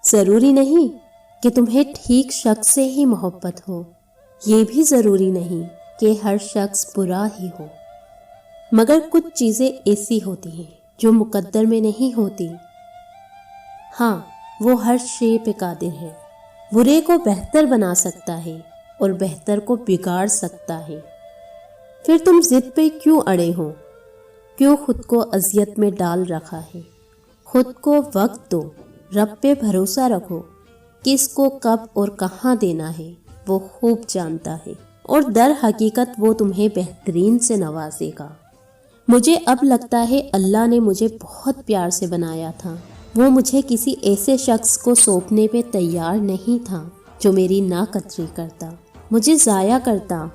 ضروری نہیں کہ تمہیں ٹھیک شخص سے ہی محبت ہو، یہ بھی ضروری نہیں کہ ہر شخص برا ہی ہو، مگر کچھ چیزیں ایسی ہوتی ہیں جو مقدر میں نہیں ہوتی۔ ہاں، وہ ہر شے پہ قادر ہے، برے کو بہتر بنا سکتا ہے اور بہتر کو بگاڑ سکتا ہے۔ پھر تم ضد پہ کیوں اڑے ہو؟ کیوں خود کو اذیت میں ڈال رکھا ہے؟ خود کو وقت دو، رب پہ بھروسہ رکھو، کس کو کب اور کہاں دینا ہے وہ خوب جانتا ہے، اور در حقیقت وہ تمہیں بہترین سے نوازے گا۔ مجھے اب لگتا ہے اللہ نے مجھے بہت پیار سے بنایا تھا، وہ مجھے کسی ایسے شخص کو سونپنے پہ تیار نہیں تھا جو میری ناقدری کرتا، مجھے ضائع کرتا